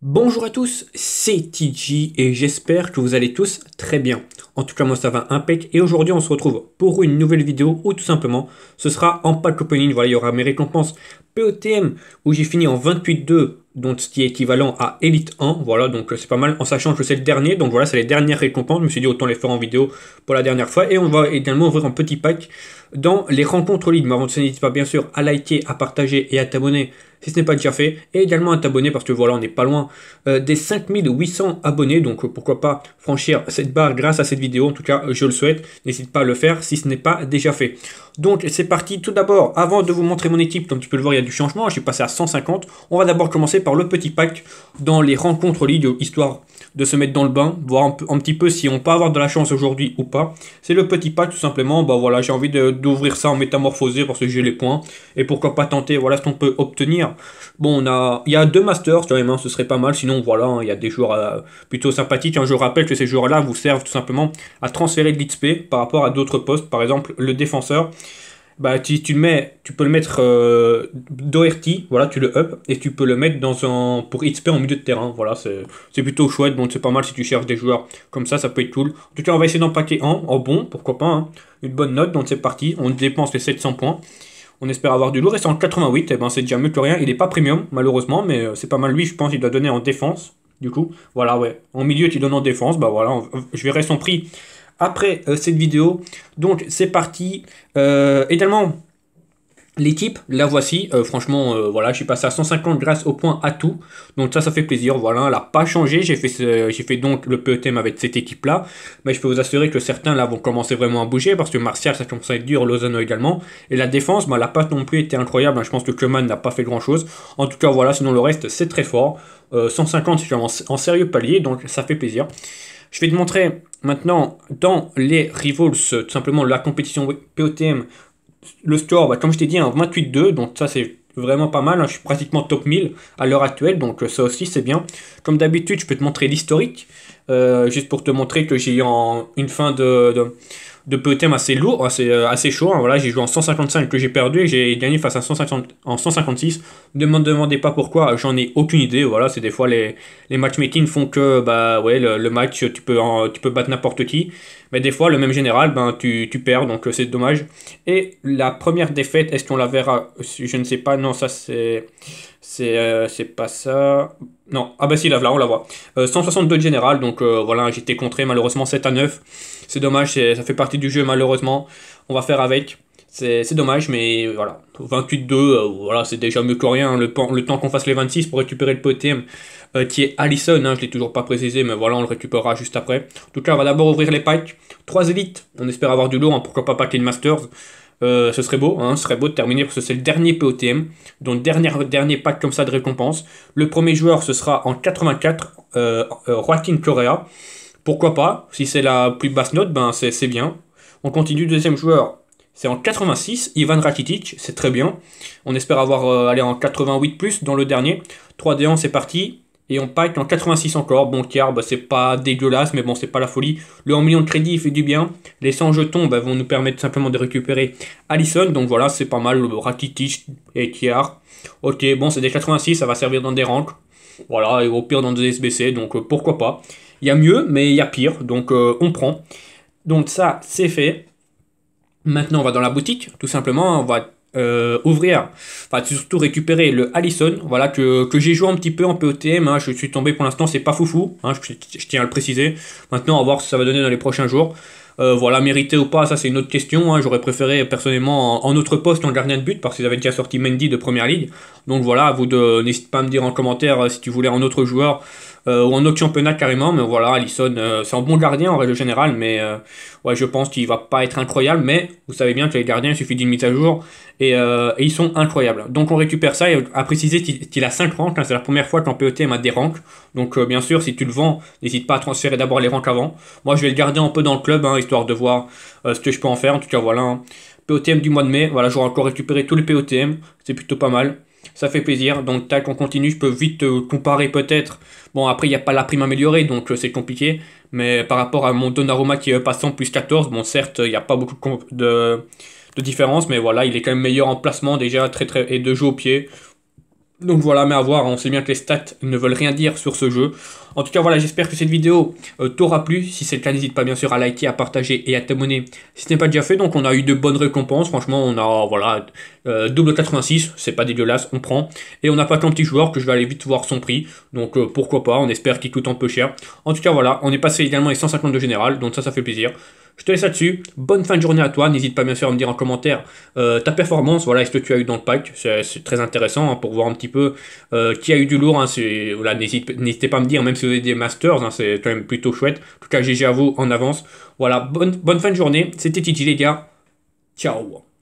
Bonjour à tous, c'est TG et j'espère que vous allez tous très bien. En tout cas moi ça va impec et aujourd'hui on se retrouve pour une nouvelle vidéo où tout simplement ce sera en pack opening. Voilà, il y aura mes récompenses POTM où j'ai fini en 28-2, donc ce qui est équivalent à Elite 1. Voilà, donc c'est pas mal en sachant que c'est le dernier, donc voilà, c'est les dernières récompenses. Je me suis dit autant les faire en vidéo pour la dernière fois et on va également ouvrir un petit pack dans les rencontres league. Mais avant de ça, n'hésite pas bien sûr à liker, à partager et à t'abonner si ce n'est pas déjà fait, et également à t'abonner parce que voilà, on n'est pas loin des 5800 abonnés, donc pourquoi pas franchir cette barre grâce à cette vidéo. En tout cas je le souhaite, n'hésite pas à le faire si ce n'est pas déjà fait. Donc c'est parti. Tout d'abord, avant de vous montrer mon équipe, comme tu peux le voir il y a du changement, je suis passé à 150. On va d'abord commencer par le petit pack dans les rencontres league, histoire de se mettre dans le bain, voir un petit peu si on peut avoir de la chance aujourd'hui ou pas. C'est le petit pack tout simplement. Bah voilà, j'ai envie d'ouvrir ça en métamorphosé parce que j'ai les points et pourquoi pas tenter, voilà ce qu'on peut obtenir. Bon, il y a deux masters quand même, hein, ce serait pas mal. Sinon voilà, hein, il y a des joueurs plutôt sympathiques, hein. Je rappelle que ces joueurs là vous servent tout simplement à transférer de l'XP par rapport à d'autres postes. Par exemple le défenseur, bah tu peux le mettre Doherty, voilà, tu le up et tu peux le mettre pour XP en milieu de terrain. Voilà, c'est plutôt chouette, donc c'est pas mal si tu cherches des joueurs comme ça peut être cool. En tout cas on va essayer d'en paquer un en bon, pourquoi pas, hein. Une bonne note, donc c'est parti, on dépense les 700 points. On espère avoir du lourd et c'est en 88, et ben c'est déjà mieux que rien. Il n'est pas premium malheureusement, mais c'est pas mal. Lui je pense il doit donner en défense. Du coup, voilà, ouais. En milieu tu donnes en défense, bah voilà, je verrai son prix après cette vidéo. Donc c'est parti. Également l'équipe, la voici. Franchement, voilà, je suis passé à 150 grâce au point atout. Donc ça fait plaisir. Voilà, elle n'a pas changé. J'ai fait donc le PETM avec cette équipe-là. Mais je peux vous assurer que certains là vont commencer vraiment à bouger parce que Martial, ça commence à être dur, Lozano également. Et la défense, bah, elle n'a pas non plus été incroyable, hein. Je pense que Koeman n'a pas fait grand-chose. En tout cas, voilà, sinon le reste, c'est très fort. 150, c'est en sérieux palier, donc ça fait plaisir. Je vais te montrer maintenant dans les Rivals, tout simplement la compétition POTM, le score, bah, comme je t'ai dit, un 28-2, donc ça c'est vraiment pas mal, hein. Je suis pratiquement top 1000 à l'heure actuelle, donc ça aussi c'est bien. Comme d'habitude, je peux te montrer l'historique, juste pour te montrer que j'ai eu une fin de POTM assez lourd, assez chaud, hein. Voilà, j'ai joué en 155 que j'ai perdu et j'ai gagné face à 150, en 156. Ne me demandez pas pourquoi, j'en ai aucune idée. Voilà, c'est des fois les matchmaking font que bah ouais, le match tu peux battre n'importe qui, mais des fois le même général ben tu perds, donc c'est dommage. Et la première défaite, est-ce qu'on la verra? Je ne sais pas, non, ça c'est pas ça. Non, ah bah si, là on la voit. 162 de général, donc voilà, j'étais contré malheureusement 7-9. C'est dommage, ça fait partie du jeu malheureusement. On va faire avec. C'est dommage, mais voilà. 28-2, voilà, c'est déjà mieux que rien, hein. Le temps qu'on fasse les 26 pour récupérer le POTM, qui est Alisson, hein, je l'ai toujours pas précisé, mais voilà, on le récupérera juste après. En tout cas, on va d'abord ouvrir les packs. 3 élites, on espère avoir du lourd, hein, pourquoi pas packer une Masters. Ce serait beau, hein, ce serait beau de terminer parce que c'est le dernier POTM, donc dernier pack comme ça de récompense. Le premier joueur, ce sera en 84, Joaquin Correa. Pourquoi pas, si c'est la plus basse note, ben c'est bien. On continue, deuxième joueur, c'est en 86, Ivan Rakitic, c'est très bien. On espère avoir allé en 88 plus dans le dernier. 3D1, c'est parti. Et on pack en 86 encore. Bon, car bah, c'est pas dégueulasse, mais bon, c'est pas la folie. Le 1 million de crédit, il fait du bien. Les 100 jetons bah, vont nous permettre simplement de récupérer Alisson. Donc voilà, c'est pas mal. Rakitic et Kiar. Ok, bon, c'est des 86, ça va servir dans des ranks. Voilà, et au pire dans des SBC, donc pourquoi pas. Il y a mieux, mais il y a pire, donc on prend. Donc ça, c'est fait. Maintenant, on va dans la boutique, tout simplement. On va ouvrir, enfin surtout récupérer le Alisson, voilà, que j'ai joué un petit peu en POTM, hein. Je suis tombé pour l'instant, c'est pas foufou, hein, je tiens à le préciser. Maintenant, on va voir ce que ça va donner dans les prochains jours. Voilà, mérité ou pas, ça c'est une autre question, hein. J'aurais préféré personnellement en autre poste en gardien de but parce qu'ils avaient déjà sorti Mendy de première ligue. Donc voilà, n'hésite pas à me dire en commentaire si tu voulais un autre joueur ou un autre championnat carrément. Mais voilà, Alisson, c'est un bon gardien en règle générale, mais ouais, je pense qu'il va pas être incroyable. Mais vous savez bien que les gardiens, il suffit d'une mise à jour et ils sont incroyables. Donc on récupère ça et à préciser qu'il a 5 ranks, hein. C'est la première fois qu'en POTM a des ranks. Donc bien sûr, si tu le vends, n'hésite pas à transférer d'abord les ranks avant. Moi, je vais le garder un peu dans le club, hein, histoire de voir ce que je peux en faire. En tout cas, voilà, hein. POTM du mois de mai. Voilà, j'aurai encore récupéré tous les POTM. C'est plutôt pas mal. Ça fait plaisir. Donc, tac, on continue. Je peux vite comparer peut-être. Bon, après, il n'y a pas la prime améliorée, donc c'est compliqué. Mais par rapport à mon Donnarumma qui est passant plus 14, bon, certes, il n'y a pas beaucoup de différence. Mais voilà, il est quand même meilleur en placement déjà, et de jeu au pied. Donc voilà, mais à voir, on sait bien que les stats ne veulent rien dire sur ce jeu. En tout cas, voilà, j'espère que cette vidéo t'aura plu. Si c'est le cas, n'hésite pas bien sûr à liker, à partager et à t'abonner si ce n'est pas déjà fait. Donc on a eu de bonnes récompenses, franchement, on a, voilà, double 86, c'est pas dégueulasse, on prend. Et on n'a pas qu'un petit joueur que je vais aller vite voir son prix. Donc pourquoi pas, on espère qu'il coûte un peu cher. En tout cas, voilà, on est passé également les 152 général, donc ça fait plaisir. Je te laisse là-dessus. Bonne fin de journée à toi. N'hésite pas bien sûr à me dire en commentaire ta performance. Voilà, est-ce que tu as eu dans le pack. C'est très intéressant hein, pour voir un petit peu qui a eu du lourd. Hein, voilà, n'hésitez pas à me dire, même si vous avez des masters, hein, c'est quand même plutôt chouette. En tout cas, GG à vous en avance. Voilà, bonne fin de journée. C'était Titi les gars. Ciao.